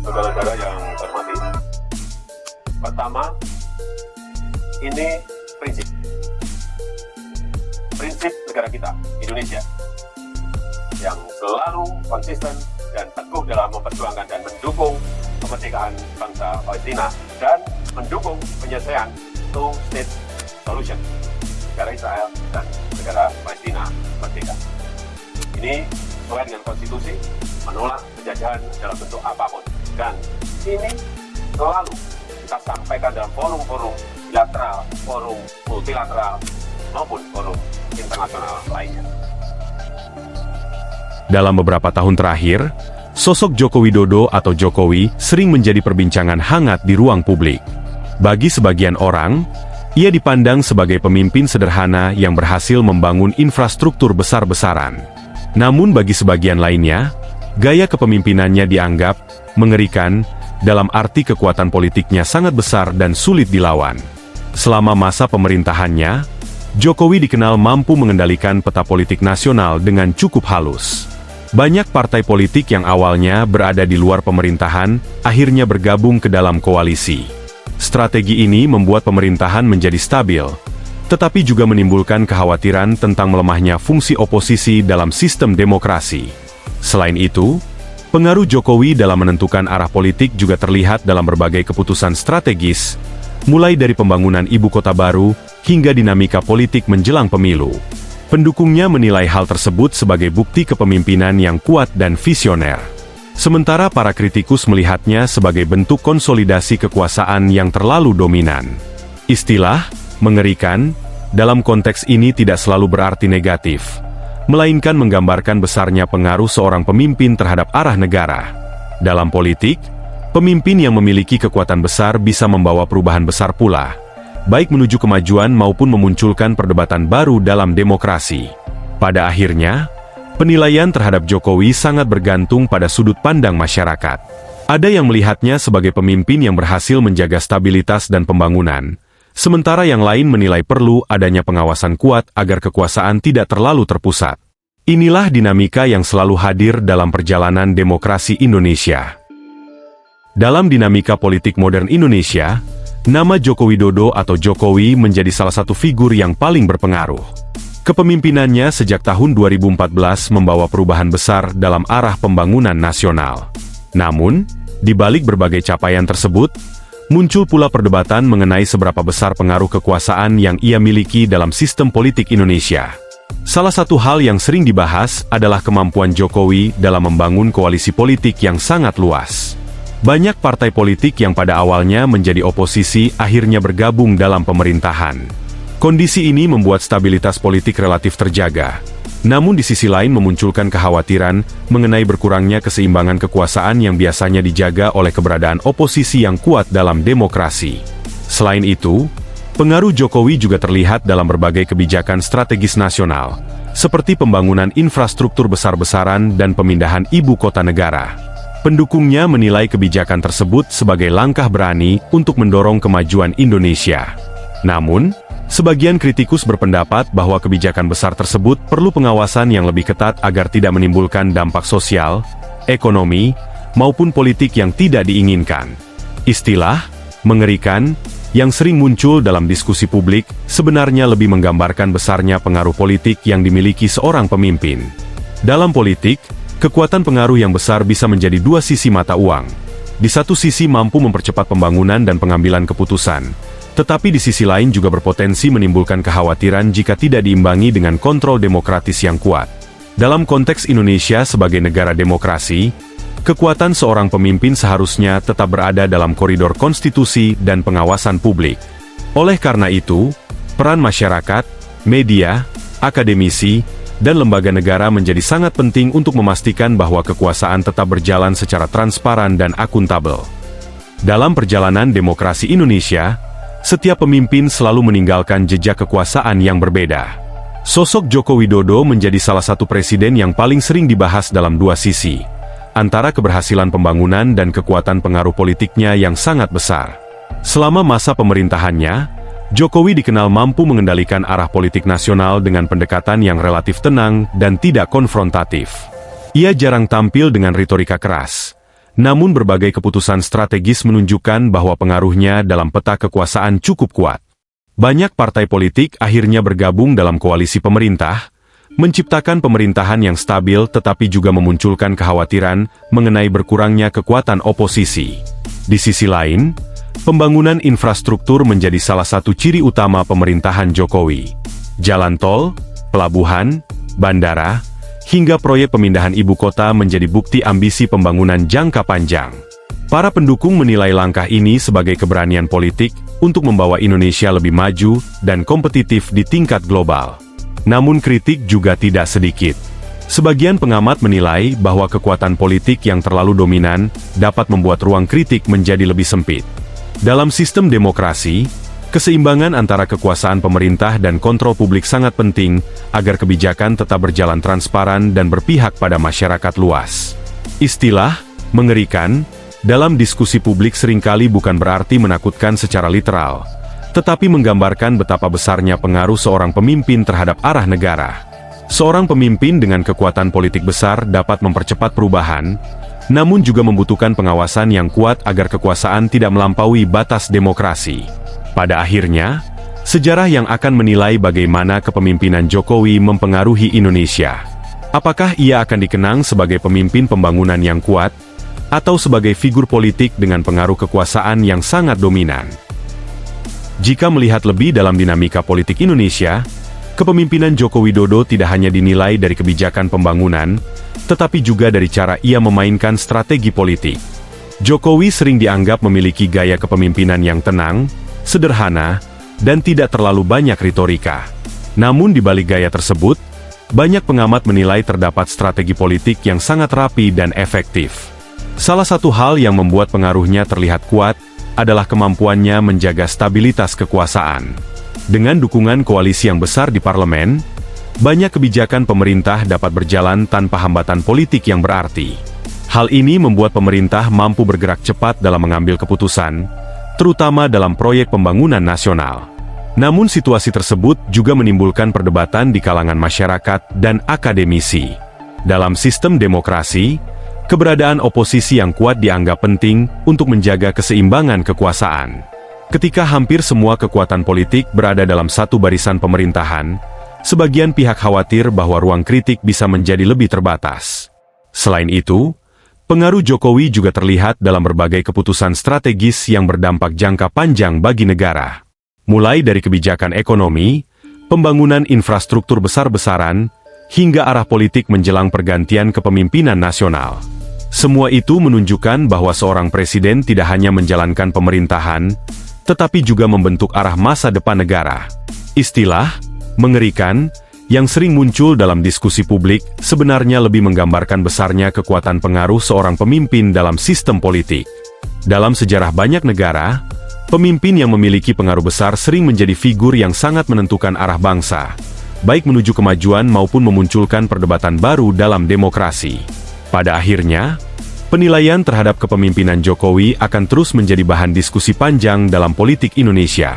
Saudara-saudara yang terhormati, pertama, ini prinsip negara kita, Indonesia, yang selalu konsisten dan teguh dalam memperjuangkan dan mendukung kemerdekaan bangsa Palestina dan mendukung penyelesaian two-state solution negara Israel dan negara Palestina merdeka. Ini sesuai dengan konstitusi, menolak penjajahan dalam bentuk apapun, dan ini selalu kita sampaikan dalam forum-forum bilateral, forum multilateral, maupun forum internasional lainnya. Dalam beberapa tahun terakhir, sosok Joko Widodo atau Jokowi sering menjadi perbincangan hangat di ruang publik. Bagi sebagian orang, ia dipandang sebagai pemimpin sederhana yang berhasil membangun infrastruktur besar-besaran. Namun bagi sebagian lainnya, gaya kepemimpinannya dianggap mengerikan, dalam arti kekuatan politiknya sangat besar dan sulit dilawan. Selama masa pemerintahannya, Jokowi dikenal mampu mengendalikan peta politik nasional dengan cukup halus. Banyak partai politik yang awalnya berada di luar pemerintahan, akhirnya bergabung ke dalam koalisi. Strategi ini membuat pemerintahan menjadi stabil, tetapi juga menimbulkan kekhawatiran tentang melemahnya fungsi oposisi dalam sistem demokrasi. Selain itu, pengaruh Jokowi dalam menentukan arah politik juga terlihat dalam berbagai keputusan strategis, mulai dari pembangunan ibu kota baru, hingga dinamika politik menjelang pemilu. Pendukungnya menilai hal tersebut sebagai bukti kepemimpinan yang kuat dan visioner. Sementara para kritikus melihatnya sebagai bentuk konsolidasi kekuasaan yang terlalu dominan. Istilah mengerikan dalam konteks ini tidak selalu berarti negatif, melainkan menggambarkan besarnya pengaruh seorang pemimpin terhadap arah negara. Dalam politik, pemimpin yang memiliki kekuatan besar bisa membawa perubahan besar pula, baik menuju kemajuan maupun memunculkan perdebatan baru dalam demokrasi. Pada akhirnya, penilaian terhadap Jokowi sangat bergantung pada sudut pandang masyarakat. Ada yang melihatnya sebagai pemimpin yang berhasil menjaga stabilitas dan pembangunan, sementara yang lain menilai perlu adanya pengawasan kuat agar kekuasaan tidak terlalu terpusat. Inilah dinamika yang selalu hadir dalam perjalanan demokrasi Indonesia. Dalam dinamika politik modern Indonesia, nama Joko Widodo atau Jokowi menjadi salah satu figur yang paling berpengaruh. Kepemimpinannya sejak tahun 2014 membawa perubahan besar dalam arah pembangunan nasional. Namun, di balik berbagai capaian tersebut, muncul pula perdebatan mengenai seberapa besar pengaruh kekuasaan yang ia miliki dalam sistem politik Indonesia. Salah satu hal yang sering dibahas adalah kemampuan Jokowi dalam membangun koalisi politik yang sangat luas. Banyak partai politik yang pada awalnya menjadi oposisi akhirnya bergabung dalam pemerintahan. Kondisi ini membuat stabilitas politik relatif terjaga. Namun di sisi lain memunculkan kekhawatiran mengenai berkurangnya keseimbangan kekuasaan yang biasanya dijaga oleh keberadaan oposisi yang kuat dalam demokrasi. Selain itu, pengaruh Jokowi juga terlihat dalam berbagai kebijakan strategis nasional, seperti pembangunan infrastruktur besar-besaran dan pemindahan ibu kota negara. Pendukungnya menilai kebijakan tersebut sebagai langkah berani untuk mendorong kemajuan Indonesia. Namun, sebagian kritikus berpendapat bahwa kebijakan besar tersebut perlu pengawasan yang lebih ketat agar tidak menimbulkan dampak sosial, ekonomi, maupun politik yang tidak diinginkan. Istilah mengerikan yang sering muncul dalam diskusi publik sebenarnya lebih menggambarkan besarnya pengaruh politik yang dimiliki seorang pemimpin. Dalam politik, kekuatan pengaruh yang besar bisa menjadi dua sisi mata uang. Di satu sisi mampu mempercepat pembangunan dan pengambilan keputusan, tetapi di sisi lain juga berpotensi menimbulkan kekhawatiran jika tidak diimbangi dengan kontrol demokratis yang kuat. Dalam konteks Indonesia sebagai negara demokrasi, kekuatan seorang pemimpin seharusnya tetap berada dalam koridor konstitusi dan pengawasan publik. Oleh karena itu, peran masyarakat, media, akademisi, dan lembaga negara menjadi sangat penting untuk memastikan bahwa kekuasaan tetap berjalan secara transparan dan akuntabel. Dalam perjalanan demokrasi Indonesia, setiap pemimpin selalu meninggalkan jejak kekuasaan yang berbeda. Sosok Joko Widodo menjadi salah satu presiden yang paling sering dibahas dalam dua sisi, antara keberhasilan pembangunan dan kekuatan pengaruh politiknya yang sangat besar. Selama masa pemerintahannya, Jokowi dikenal mampu mengendalikan arah politik nasional dengan pendekatan yang relatif tenang dan tidak konfrontatif. Ia jarang tampil dengan retorika keras, Namun berbagai keputusan strategis menunjukkan bahwa pengaruhnya dalam peta kekuasaan cukup kuat. Banyak partai politik akhirnya bergabung dalam koalisi pemerintah, menciptakan pemerintahan yang stabil tetapi juga memunculkan kekhawatiran mengenai berkurangnya kekuatan oposisi. Di sisi lain, pembangunan infrastruktur menjadi salah satu ciri utama pemerintahan Jokowi. Jalan tol, pelabuhan, bandara, hingga proyek pemindahan ibu kota menjadi bukti ambisi pembangunan jangka panjang. Para pendukung menilai langkah ini sebagai keberanian politik untuk membawa Indonesia lebih maju dan kompetitif di tingkat global. Namun kritik juga tidak sedikit. Sebagian pengamat menilai bahwa kekuatan politik yang terlalu dominan dapat membuat ruang kritik menjadi lebih sempit. Dalam sistem demokrasi, keseimbangan antara kekuasaan pemerintah dan kontrol publik sangat penting agar kebijakan tetap berjalan transparan dan berpihak pada masyarakat luas. Istilah mengerikan dalam diskusi publik seringkali bukan berarti menakutkan secara literal, tetapi menggambarkan betapa besarnya pengaruh seorang pemimpin terhadap arah negara. Seorang pemimpin dengan kekuatan politik besar dapat mempercepat perubahan, namun juga membutuhkan pengawasan yang kuat agar kekuasaan tidak melampaui batas demokrasi. Pada akhirnya, sejarah yang akan menilai bagaimana kepemimpinan Jokowi mempengaruhi Indonesia. Apakah ia akan dikenang sebagai pemimpin pembangunan yang kuat, atau sebagai figur politik dengan pengaruh kekuasaan yang sangat dominan? Jika melihat lebih dalam dinamika politik Indonesia, kepemimpinan Joko Widodo tidak hanya dinilai dari kebijakan pembangunan, tetapi juga dari cara ia memainkan strategi politik. Jokowi sering dianggap memiliki gaya kepemimpinan yang tenang, sederhana, dan tidak terlalu banyak retorika. Namun di balik gaya tersebut, banyak pengamat menilai terdapat strategi politik yang sangat rapi dan efektif. Salah satu hal yang membuat pengaruhnya terlihat kuat adalah kemampuannya menjaga stabilitas kekuasaan. Dengan dukungan koalisi yang besar di parlemen, banyak kebijakan pemerintah dapat berjalan tanpa hambatan politik yang berarti. Hal ini membuat pemerintah mampu bergerak cepat dalam mengambil keputusan, terutama dalam proyek pembangunan nasional. Namun situasi tersebut juga menimbulkan perdebatan di kalangan masyarakat dan akademisi. Dalam sistem demokrasi, keberadaan oposisi yang kuat dianggap penting untuk menjaga keseimbangan kekuasaan. Ketika hampir semua kekuatan politik berada dalam satu barisan pemerintahan, sebagian pihak khawatir bahwa ruang kritik bisa menjadi lebih terbatas. Selain itu, pengaruh Jokowi juga terlihat dalam berbagai keputusan strategis yang berdampak jangka panjang bagi negara. Mulai dari kebijakan ekonomi, pembangunan infrastruktur besar-besaran, hingga arah politik menjelang pergantian kepemimpinan nasional. Semua itu menunjukkan bahwa seorang presiden tidak hanya menjalankan pemerintahan, tetapi juga membentuk arah masa depan negara. Istilah mengerikan yang sering muncul dalam diskusi publik sebenarnya lebih menggambarkan besarnya kekuatan pengaruh seorang pemimpin dalam sistem politik. Dalam sejarah banyak negara, pemimpin yang memiliki pengaruh besar sering menjadi figur yang sangat menentukan arah bangsa, baik menuju kemajuan maupun memunculkan perdebatan baru dalam demokrasi. Pada akhirnya, penilaian terhadap kepemimpinan Jokowi akan terus menjadi bahan diskusi panjang dalam politik Indonesia.